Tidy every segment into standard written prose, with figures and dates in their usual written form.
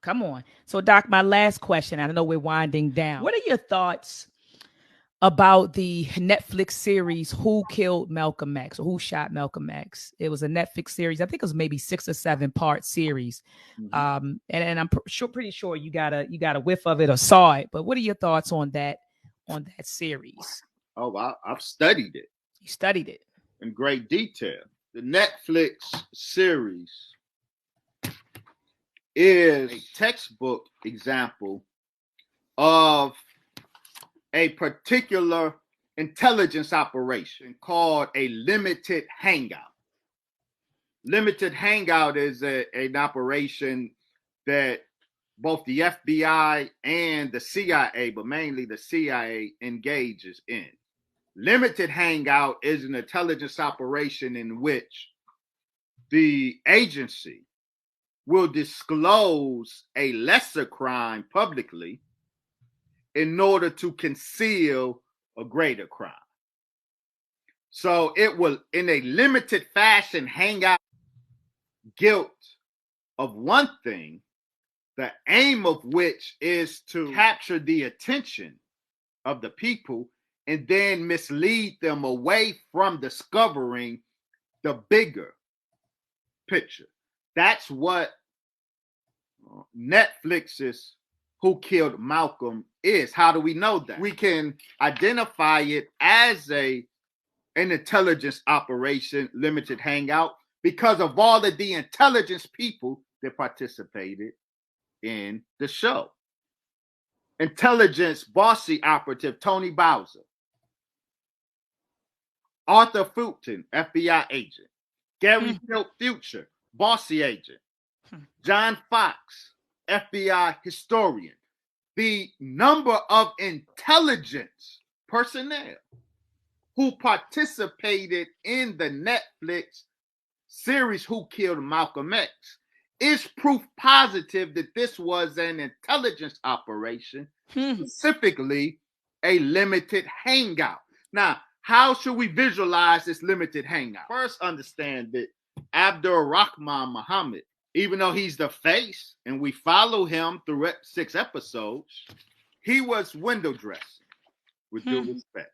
Come on. So, Doc, my last question. I know we're winding down. What are your thoughts about the Netflix series Who Killed Malcolm X, or Who Shot Malcolm X? It was a Netflix series. I think it was maybe 6 or 7 part series. And I'm pretty sure you got a whiff of it or saw it. But what are your thoughts on that series? Oh, I've studied it. You studied it in great detail. The Netflix series is a textbook example of a particular intelligence operation called a limited hangout. Limited hangout is an operation that both the FBI and the CIA, but mainly the CIA, engages in. Limited hangout is an intelligence operation in which the agency will disclose a lesser crime publicly in order to conceal a greater crime. So it will, in a limited fashion, hang out guilt of one thing, the aim of which is to capture the attention of the people and then mislead them away from discovering the bigger picture. That's what Netflix's Who Killed Malcolm is. How do we know that? We can identify it as an intelligence operation, limited hangout, because of all of the intelligence people that participated in the show. Intelligence bossy operative Tony Bowser, Arthur Fulton, FBI agent, Gary Future, bossy agent, John Fox, FBI historian. The number of intelligence personnel who participated in the Netflix series Who Killed Malcolm X is proof positive that this was an intelligence operation, specifically a limited hangout. Now, how should we visualize this limited hangout? First, understand that Abdul Rahman Muhammad, even though he's the face and we follow him through 6 episodes, he was window dressing, with due respect.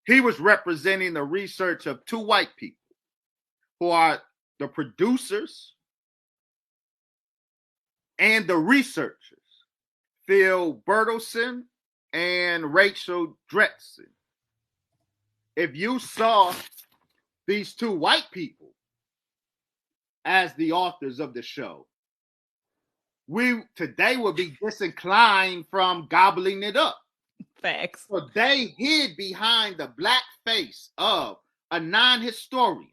He was representing the research of 2 white people who are the producers and the researchers, Phil Bertelsen and Rachel Dretson. If you saw these 2 white people as the authors of the show, we today would be disinclined from gobbling it up. Facts. So they hid behind the black face of a non-historian,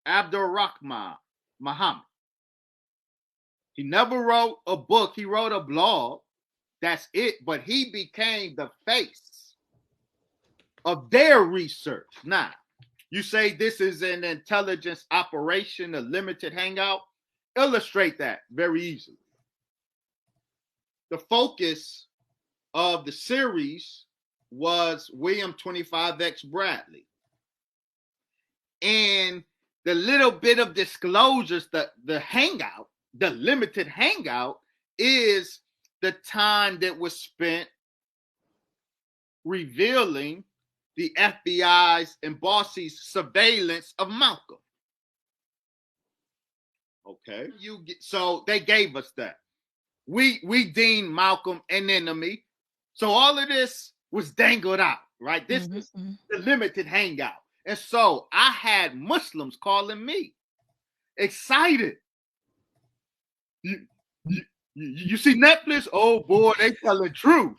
Abdul Rahman Muhammad. He never wrote a book. He wrote a blog. That's it. But he became the face of their research. Now, you say this is an intelligence operation, a limited hangout. Illustrate that very easily. The focus of the series was William 25X Bradley. And the little bit of disclosures, the hangout, the limited hangout, is the time that was spent revealing the FBI's and Bossy's surveillance of Malcolm. Okay, so they gave us that. We deemed Malcolm an enemy. So all of this was dangled out, right? This is the limited hangout. And so I had Muslims calling me excited. You see Netflix? Oh boy, they telling truth.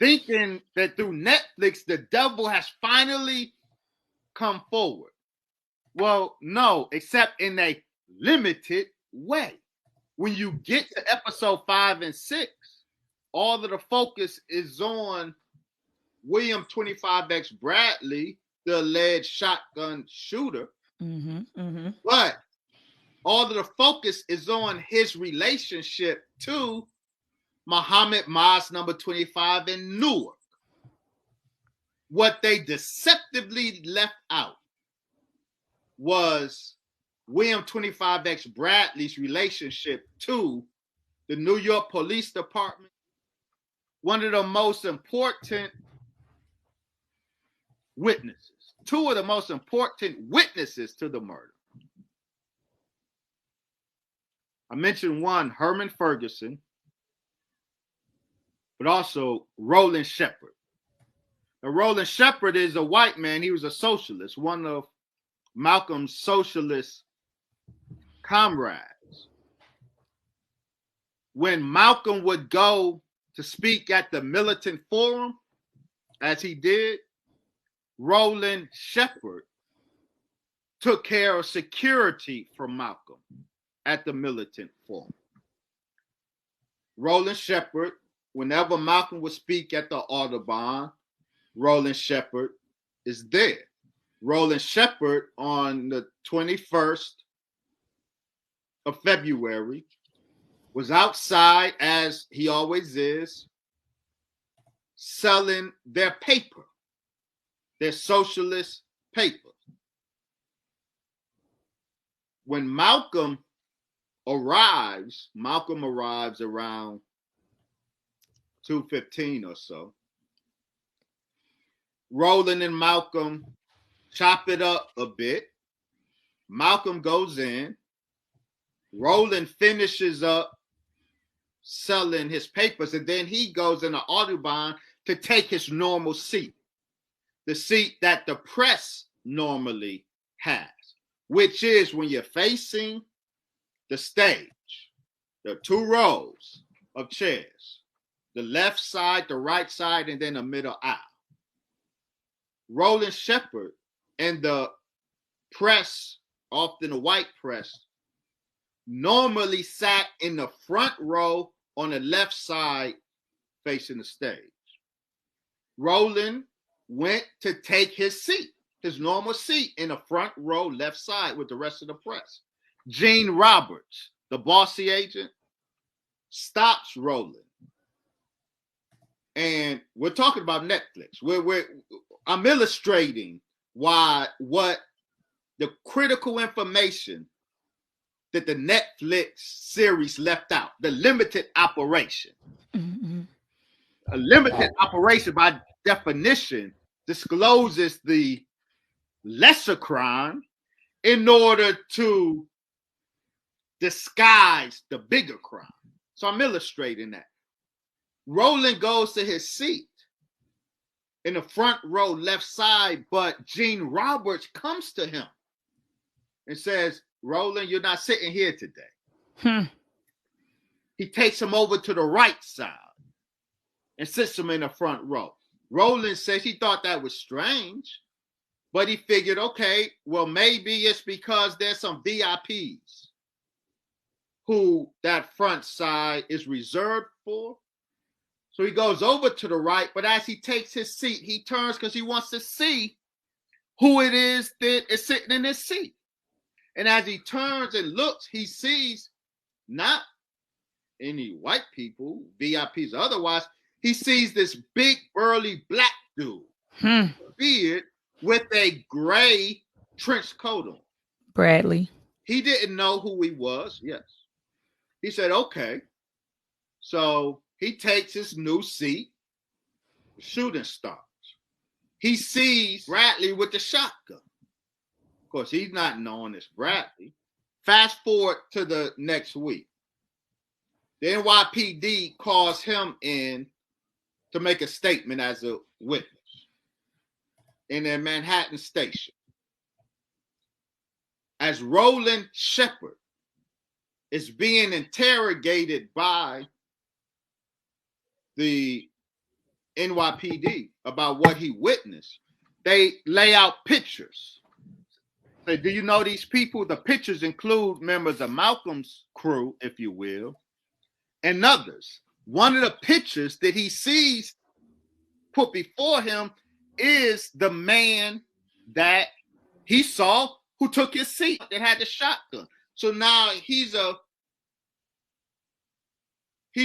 Thinking that through Netflix, the devil has finally come forward. Well, no, except in a limited way. When you get to episode 5 and 6, all of the focus is on William 25X Bradley, the alleged shotgun shooter. But all of the focus is on his relationship to Muhammad Mas number 25 in Newark. What they deceptively left out was William 25X Bradley's relationship to the New York Police Department, one of the most important witnesses, two of the most important witnesses to the murder. I mentioned one, Herman Ferguson, but also Roland Shepard. Now, Roland Shepard is a white man. He was a socialist, one of Malcolm's socialist comrades. When Malcolm would go to speak at the Militant Forum, as he did, Roland Shepard took care of security for Malcolm at the Militant Forum. Roland Shepard, whenever Malcolm would speak at the Audubon, Roland Shepard is there. Roland Shepard on the 21st of February was outside, as he always is, selling their paper, their socialist paper. When Malcolm arrives around 2:15 or so. Roland and Malcolm chop it up a bit. Malcolm goes in. Roland finishes up selling his papers, and then he goes in the Audubon to take his normal seat, the seat that the press normally has, which is when you're facing the stage. There are two rows of chairs, the left side, the right side, and then a middle aisle. Roland Shepard and the press, often the white press, normally sat in the front row on the left side facing the stage. Roland went to take his seat, his normal seat in the front row, left side with the rest of the press. Gene Roberts, the bossy agent, stops Roland. And we're talking about Netflix. I'm illustrating what the critical information that the Netflix series left out, the limited operation. Mm-hmm. A limited operation, by definition, discloses the lesser crime in order to disguise the bigger crime. So I'm illustrating that. Roland goes to his seat in the front row, left side, but Gene Roberts comes to him and says, Roland, you're not sitting here today. He takes him over to the right side and sits him in the front row. Roland says he thought that was strange, but he figured, okay, well, maybe it's because there's some VIPs who that front side is reserved for. So he goes over to the right, but as he takes his seat, he turns because he wants to see who it is that is sitting in his seat. And as he turns and looks, he sees not any white people, VIPs or otherwise. He sees this big, burly black dude, beard, with a gray trench coat on. Bradley. He didn't know who he was. Yes. He said, okay. So he takes his new seat. The shooting starts. He sees Bradley with the shotgun. Of course, he's not known as Bradley. Fast forward to the next week. The NYPD calls him in to make a statement as a witness in their Manhattan station. As Roland Shepard is being interrogated by the NYPD about what he witnessed, they lay out pictures. Say, do you know these people? The pictures include members of Malcolm's crew, if you will, and others. One of the pictures that he sees put before him is the man that he saw who took his seat, that had the shotgun. So now he's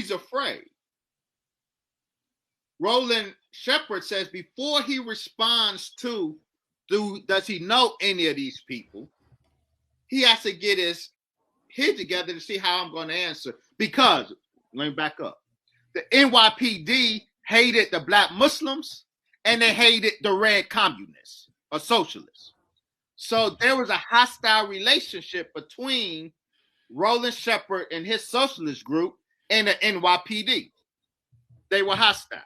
afraid. Roland Shepard says before he responds to, does he know any of these people? he has to get his head together to see how I'm going to answer. Because, let me back up. The NYPD hated the black Muslims and they hated the red communists or socialists. So there was a hostile relationship between Roland Shepard and his socialist group and the NYPD. They were hostile.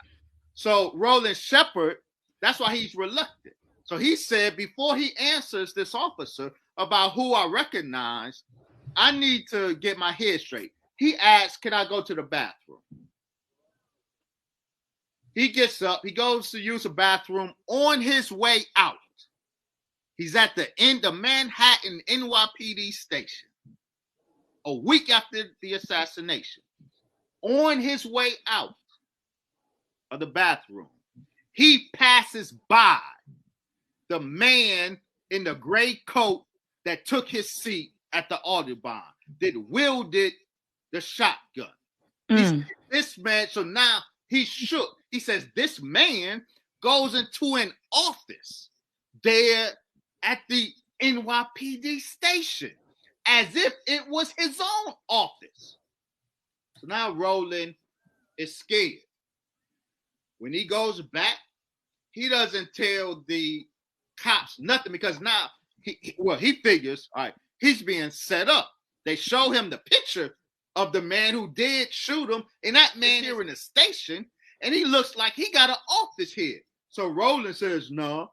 So Roland Shepard, that's why he's reluctant. So he said before he answers this officer about who I recognize, I need to get my head straight. He asks, can I go to the bathroom? He gets up, he goes to use the bathroom. On his way out, he's at the end of Manhattan NYPD station a week after the assassination. On his way out of the bathroom, he passes by the man in the gray coat that took his seat at the Audubon, that wielded the shotgun. He said, this man, so now he's shook. He says, this man goes into an office there at the NYPD station as if it was his own office. So now Roland is scared. When he goes back, he doesn't tell the cops nothing because now he figures, all right, he's being set up. They show him the picture of the man who did shoot him, and that man here in the station, and he looks like he got an office here. So Roland says, no,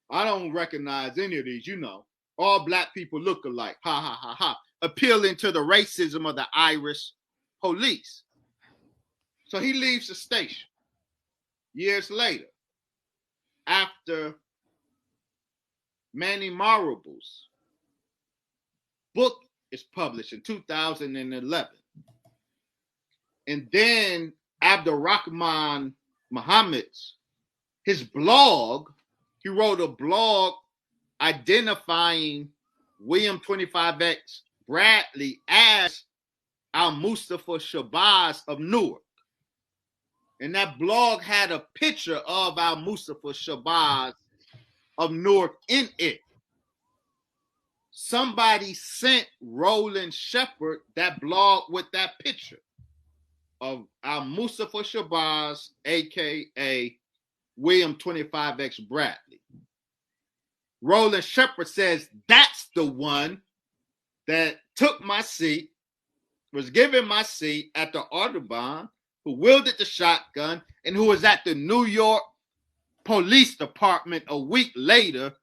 I don't recognize any of these, all black people look alike, ha, ha, ha, ha, appealing to the racism of the Irish police. So he leaves the station. Years later, after Manny Marable's book is published in 2011, and then Abdurrahman Muhammad's, his blog, he wrote a blog identifying William 25X Bradley as Al-Mustafa Shabazz of Newark. And that blog had a picture of Al-Mustafa Shabazz of Newark in it. Somebody sent Roland Shepard that blog with that picture of Al-Mustafa Shabazz, a.k.a. William 25X Bradley. Roland Shepard says that's the one that took my seat, was given my seat at the Audubon, who wielded the shotgun, and who was at the New York Police Department a week later,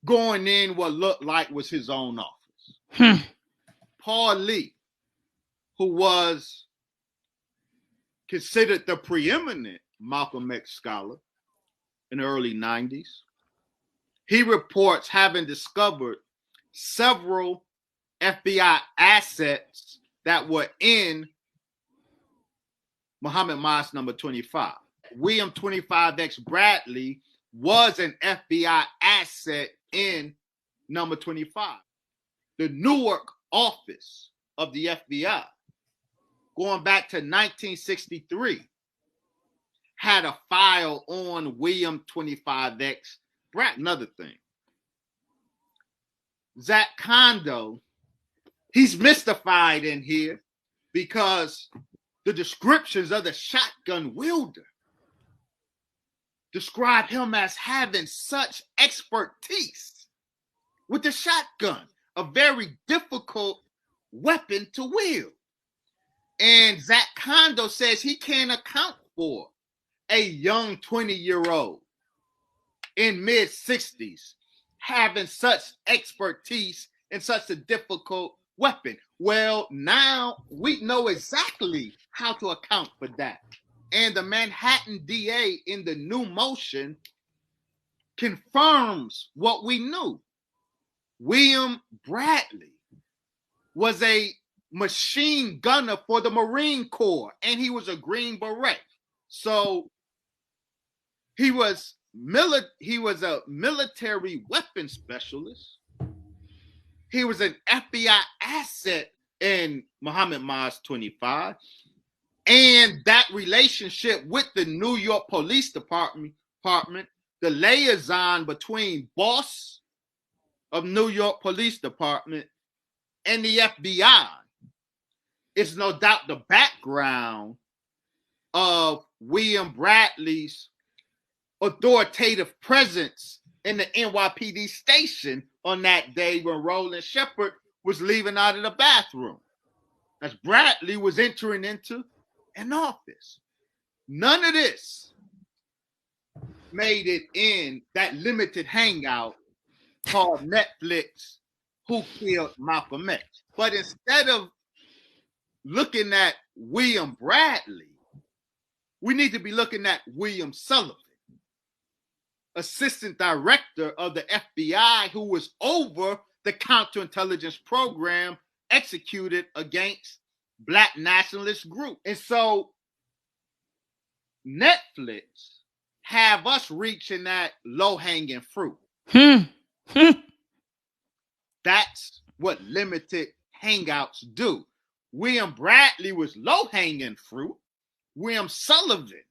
going in what looked like was his own office. Paul Lee, who was considered the preeminent Malcolm X scholar in the early 90s, he reports having discovered several FBI assets that were in Muhammad Mas number 25. William 25X Bradley was an FBI asset in number 25. The Newark office of the FBI, going back to 1963, had a file on William 25X Bradley. Another thing, Zach Kondo, he's mystified in here because the descriptions of the shotgun wielder describe him as having such expertise with the shotgun, a very difficult weapon to wield. And Zach Kondo says he can't account for a young 20-year-old in mid-60s having such expertise in such a difficult weapon. Well, now we know exactly how to account for that. And the Manhattan DA in the new motion confirms what we knew. William Bradley was a machine gunner for the Marine Corps, and he was a Green Beret. So he was a military weapons specialist. He was an FBI asset in Muhammad Mas 25. And that relationship with the New York Police Department, the liaison between boss of New York Police Department and the FBI is no doubt the background of William Bradley's authoritative presence in the NYPD station on that day when Roland Shepard was leaving out of the bathroom as Bradley was entering into an office. None of this made it in that limited hangout called Netflix, Who Killed Malcolm X. But instead of looking at William Bradley, we need to be looking at William Sullivan, assistant director of the FBI, who was over the counterintelligence program executed against Black nationalist group. And so Netflix have us reaching that low-hanging fruit. That's what limited hangouts do. William Bradley was low-hanging fruit. William Sullivan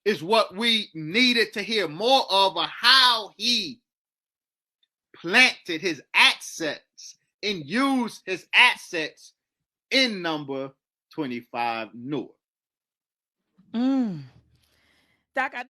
is what we needed to hear more of how he planted his assets and used his assets in number 25 Newark. Doc,